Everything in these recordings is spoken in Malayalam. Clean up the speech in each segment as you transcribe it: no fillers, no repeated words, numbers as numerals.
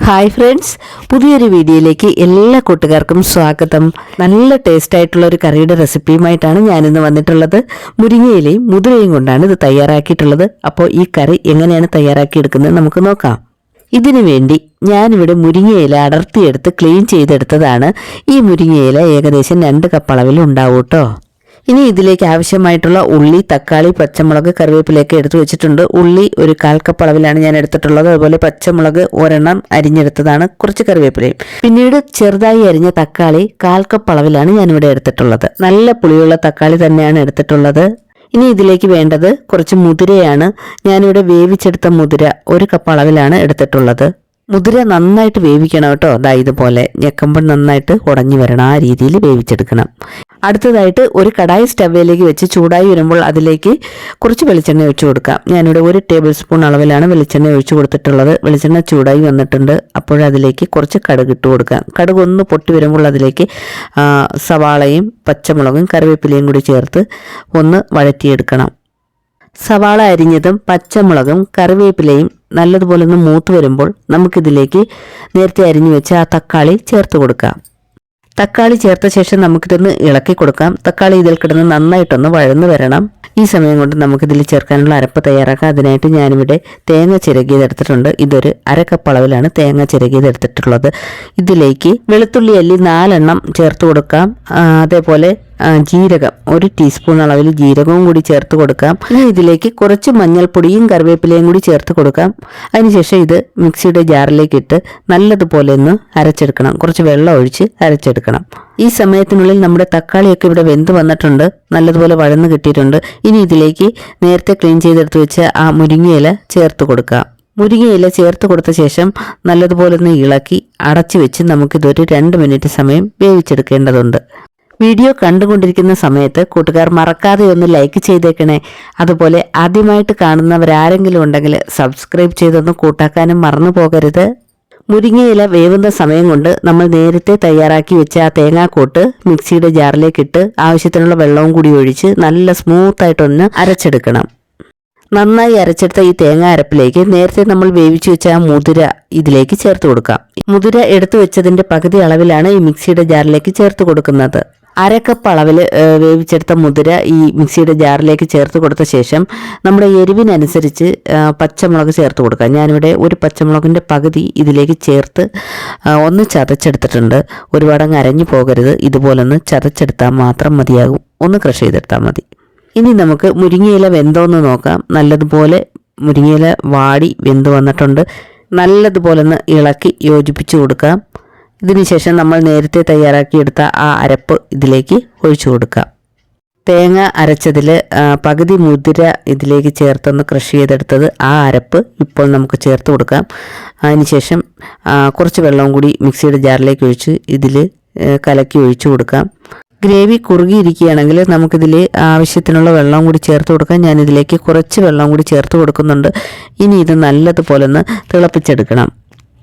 ഹായ് ഫ്രണ്ട്സ്, പുതിയൊരു വീഡിയോയിലേക്ക് എല്ലാ കൂട്ടുകാർക്കും സ്വാഗതം. നല്ല ടേസ്റ്റ് ആയിട്ടുള്ള ഒരു കറിയുടെ റെസിപ്പിയുമായിട്ടാണ് ഞാനിന്ന് വന്നിട്ടുള്ളത്. മുരിങ്ങയിലയും മുതിരയും കൊണ്ടാണ് ഇത് തയ്യാറാക്കിയിട്ടുള്ളത്. അപ്പോൾ ഈ കറി എങ്ങനെയാണ് തയ്യാറാക്കിയെടുക്കുന്നത് നമുക്ക് നോക്കാം. ഇതിനു വേണ്ടി ഞാനിവിടെ മുരിങ്ങയില അടർത്തിയെടുത്ത് ക്ലീൻ ചെയ്തെടുത്തതാണ്. ഈ മുരിങ്ങയില ഏകദേശം 2 കപ്പ് അളവിൽ ഉണ്ടാവും കേട്ടോ. ഇനി ഇതിലേക്ക് ആവശ്യമായിട്ടുള്ള ഉള്ളി, തക്കാളി, പച്ചമുളക്, കറിവേപ്പിലയൊക്കെ എടുത്തു വെച്ചിട്ടുണ്ട്. ഉള്ളി ഒരു 1/4 കപ്പ് അളവിലാണ് ഞാൻ എടുത്തിട്ടുള്ളത്. അതുപോലെ പച്ചമുളക് ഒരെണ്ണം അരിഞ്ഞെടുത്തതാണ്, കുറച്ച് കറിവേപ്പിലയും. പിന്നീട് ചെറുതായി അരിഞ്ഞ തക്കാളി 1/4 കപ്പ് അളവിലാണ് ഞാനിവിടെ എടുത്തിട്ടുള്ളത്. നല്ല പുളിയുള്ള തക്കാളി തന്നെയാണ് എടുത്തിട്ടുള്ളത്. ഇനി ഇതിലേക്ക് വേണ്ടത് കുറച്ച് മുതിരയാണ്. ഞാനിവിടെ വേവിച്ചെടുത്ത മുതിര 1 കപ്പ് അളവിലാണ് എടുത്തിട്ടുള്ളത്. മുതിര നന്നായിട്ട് വേവിക്കണം കേട്ടോ. ഇതുപോലെ ഞെക്കുമ്പോൾ നന്നായിട്ട് ഉടഞ്ഞു വരണം, ആ രീതിയിൽ വേവിച്ചെടുക്കണം. അടുത്തതായിട്ട് ഒരു കടായി സ്റ്റവിലേക്ക് വെച്ച് ചൂടായി വരുമ്പോൾ അതിലേക്ക് കുറച്ച് വെളിച്ചെണ്ണ ഒഴിച്ചു കൊടുക്കാം. ഞാനിവിടെ 1 ടേബിൾ സ്പൂൺ അളവിലാണ് വെളിച്ചെണ്ണ ഒഴിച്ചു കൊടുത്തിട്ടുള്ളത്. വെളിച്ചെണ്ണ ചൂടായി വന്നിട്ടുണ്ട്. അപ്പോഴതിലേക്ക് കുറച്ച് കടുക് ഇട്ട് കൊടുക്കാം. കടുക് ഒന്ന് പൊട്ടി വരുമ്പോൾ അതിലേക്ക് സവാളയും പച്ചമുളകും കറിവേപ്പിലയും കൂടി ചേർത്ത് ഒന്ന് വഴറ്റിയെടുക്കണം. സവാള അരിഞ്ഞതും പച്ചമുളകും കറിവേപ്പിലയും നല്ലതുപോലെ ഒന്ന് മൂത്ത് വരുമ്പോൾ നമുക്കിതിലേക്ക് നേരത്തെ അരിഞ്ഞു വെച്ച ആ തക്കാളി ചേർത്ത് കൊടുക്കാം. തക്കാളി ചേർത്ത ശേഷം നമുക്കിതൊന്ന് ഇളക്കി കൊടുക്കാം. തക്കാളി ഇതിൽ കിടന്ന് നന്നായിട്ടൊന്ന് വഴന്നു വരണം. ഈ സമയം കൊണ്ട് നമുക്കിതിൽ ചേർക്കാനുള്ള അരപ്പ് തയ്യാറാക്കാം. അതിനായിട്ട് ഞാനിവിടെ തേങ്ങ ചിരകിയതെടുത്തിട്ടുണ്ട്. ഇതൊരു 1/2 കപ്പ് അളവിലാണ് തേങ്ങ ചിരകിയതെടുത്തിട്ടുള്ളത്. ഇതിലേക്ക് വെളുത്തുള്ളി അല്ലി 4 എണ്ണം ചേർത്ത് കൊടുക്കാം. അതേപോലെ ജീരകം 1 ടീസ്പൂൺ അളവിൽ ജീരകവും കൂടി ചേർത്ത് കൊടുക്കാം. ഇനി ഇതിലേക്ക് കുറച്ച് മഞ്ഞൾപ്പൊടിയും കറിവേപ്പിലയും കൂടി ചേർത്ത് കൊടുക്കാം. അതിനുശേഷം ഇത് മിക്സിയുടെ ജാറിലേക്ക് ഇട്ട് നല്ലതുപോലെ ഒന്ന് അരച്ചെടുക്കണം. കുറച്ച് വെള്ളം ഒഴിച്ച് അരച്ചെടുക്കണം. ഈ സമയത്തിനുള്ളിൽ നമ്മുടെ തക്കാളിയൊക്കെ ഇവിടെ വെന്ത് വന്നിട്ടുണ്ട്, നല്ലതുപോലെ വഴന്ന് കിട്ടിയിട്ടുണ്ട്. ഇനി ഇതിലേക്ക് നേരത്തെ ക്ലീൻ ചെയ്തെടുത്ത് വെച്ച ആ മുരിങ്ങയില ചേർത്ത് കൊടുക്കാം. മുരിങ്ങയില ചേർത്ത് കൊടുത്ത ശേഷം നല്ലതുപോലെ ഒന്ന് ഇളക്കി അടച്ചു വെച്ച് നമുക്കിതൊരു 2 മിനിറ്റ് സമയം വേവിച്ചെടുക്കേണ്ടതുണ്ട്. വീഡിയോ കണ്ടുകൊണ്ടിരിക്കുന്ന സമയത്ത് കൂട്ടുകാർ മറക്കാതെ ഒന്ന് ലൈക്ക് ചെയ്തേക്കണേ. അതുപോലെ ആദ്യമായിട്ട് കാണുന്നവരാരെങ്കിലും ഉണ്ടെങ്കിൽ സബ്സ്ക്രൈബ് ചെയ്തൊന്ന് കൂട്ടാക്കാനും മറന്നു പോകരുത്. മുരിങ്ങയില വേവുന്ന സമയം കൊണ്ട് നമ്മൾ നേരത്തെ തയ്യാറാക്കി വെച്ച ആ തേങ്ങാക്കൂട്ട് മിക്സിയുടെ ജാറിലേക്ക് ഇട്ട് ആവശ്യത്തിനുള്ള വെള്ളവും കൂടി ഒഴിച്ച് നല്ല സ്മൂത്തായിട്ടൊന്ന് അരച്ചെടുക്കണം. നന്നായി അരച്ചെടുത്ത ഈ തേങ്ങ അരപ്പിലേക്ക് നേരത്തെ നമ്മൾ വേവിച്ചു വെച്ച ആ മുതിര ഇതിലേക്ക് ചേർത്ത് കൊടുക്കാം. മുതിര എടുത്തു വെച്ചതിന്റെ പകുതി അളവിലാണ് ഈ മിക്സിയുടെ ജാറിലേക്ക് ചേർത്ത് കൊടുക്കുന്നത്. 1/2 കപ്പ് അളവിൽ വേവിച്ചെടുത്ത മുതിര ഈ മിക്സിയുടെ ജാറിലേക്ക് ചേർത്ത് കൊടുത്ത ശേഷം നമ്മുടെ എരിവിനനുസരിച്ച് പച്ചമുളക് ചേർത്ത് കൊടുക്കാം. ഞാനിവിടെ 1 പച്ചമുളകിൻ്റെ പകുതി ഇതിലേക്ക് ചേർത്ത് ഒന്ന് ചതച്ചെടുത്തിട്ടുണ്ട്. ഒരുപാടങ്ങ് അരഞ്ഞു പോകരുത്, ഇതുപോലൊന്ന് ചതച്ചെടുത്താൽ മാത്രം മതിയാകും. ഒന്ന് ക്രഷ് ചെയ്തെടുത്താൽ മതി. ഇനി നമുക്ക് മുരിങ്ങയില വെന്തോന്ന് നോക്കാം. നല്ലതുപോലെ മുരിങ്ങയില വാടി വെന്ത് വന്നിട്ടുണ്ട്. നല്ലതുപോലെ ഒന്ന് ഇളക്കി യോജിപ്പിച്ച് കൊടുക്കാം. ഇതിനുശേഷം നമ്മൾ നേരത്തെ തയ്യാറാക്കിയെടുത്ത ആ അരപ്പ് ഇതിലേക്ക് ഒഴിച്ചു കൊടുക്കാം. തേങ്ങ അരച്ചതിൽ പകുതി മുതിര ഇതിലേക്ക് ചേർത്തൊന്ന് ക്രഷ് ചെയ്തെടുത്തത് ആ അരപ്പ് ഇപ്പോൾ നമുക്ക് ചേർത്ത് കൊടുക്കാം. അതിനുശേഷം കുറച്ച് വെള്ളവും കൂടി മിക്സിയുടെ ജാറിലേക്ക് ഒഴിച്ച് ഇതിൽ കലക്കി ഒഴിച്ചു കൊടുക്കാം. ഗ്രേവി കുറുകിയിരിക്കുകയാണെങ്കിൽ നമുക്കിതിൽ ആവശ്യത്തിനുള്ള വെള്ളം കൂടി ചേർത്ത് കൊടുക്കാം. ഞാനിതിലേക്ക് കുറച്ച് വെള്ളം കൂടി ചേർത്ത് കൊടുക്കുന്നുണ്ട്. ഇനി ഇത് നല്ലതുപോലെ ഒന്ന് തിളപ്പിച്ചെടുക്കണം.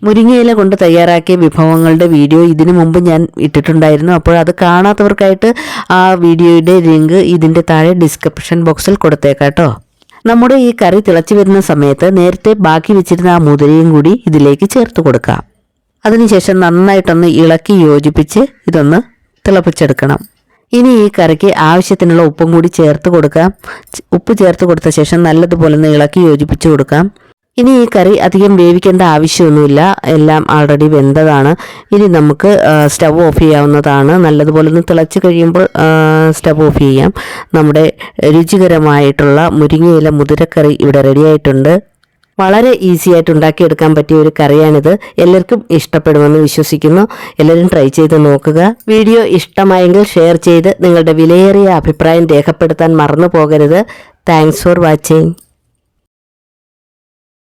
മുരിങ്ങയില കൊണ്ട് തയ്യാറാക്കിയ വിഭവങ്ങളുടെ വീഡിയോ ഇതിനു മുമ്പ് ഞാൻ ഇട്ടിട്ടുണ്ടായിരുന്നു. അപ്പോൾ അത് കാണാത്തവർക്കായിട്ട് ആ വീഡിയോയുടെ ലിങ്ക് ഇതിൻ്റെ താഴെ ഡിസ്ക്രിപ്ഷൻ ബോക്സിൽ കൊടുത്തേക്കാം കേട്ടോ. നമ്മുടെ ഈ കറി തിളച്ച് വരുന്ന സമയത്ത് നേരത്തെ ബാക്കി വെച്ചിരുന്ന ആ മുതിരയും കൂടി ഇതിലേക്ക് ചേർത്ത് കൊടുക്കാം. അതിനുശേഷം നന്നായിട്ടൊന്ന് ഇളക്കി യോജിപ്പിച്ച് ഇതൊന്ന് തിളപ്പിച്ചെടുക്കണം. ഇനി ഈ കറിക്ക് ആവശ്യത്തിനുള്ള ഉപ്പും കൂടി ചേർത്ത് കൊടുക്കാം. ഉപ്പ് ചേർത്ത് കൊടുത്ത ശേഷം നല്ലതുപോലെ ഒന്ന് ഇളക്കി യോജിപ്പിച്ച് കൊടുക്കാം. ഇനി ഈ കറി അധികം വേവിക്കേണ്ട ആവശ്യമൊന്നുമില്ല, എല്ലാം ആൾറെഡി വെന്തതാണ്. ഇനി നമുക്ക് സ്റ്റവ് ഓഫ് ചെയ്യാവുന്നതാണ്. നല്ലതുപോലെ ഒന്ന് തിളച്ച് കഴിയുമ്പോൾ സ്റ്റവ് ഓഫ് ചെയ്യാം. നമ്മുടെ രുചികരമായിട്ടുള്ള മുരിങ്ങയില മുതിരക്കറി ഇവിടെ റെഡിയായിട്ടുണ്ട്. വളരെ ഈസി ആയിട്ട് ഉണ്ടാക്കിയെടുക്കാൻ പറ്റിയ ഒരു കറിയാണിത്. എല്ലാവർക്കും ഇഷ്ടപ്പെടുമെന്ന് വിശ്വസിക്കുന്നു. എല്ലാവരും ട്രൈ ചെയ്ത് നോക്കുക. വീഡിയോ ഇഷ്ടമായെങ്കിൽ ഷെയർ ചെയ്ത് നിങ്ങളുടെ വിലയേറിയ അഭിപ്രായം രേഖപ്പെടുത്താൻ മറന്നു പോകരുത്. Thanks for watching.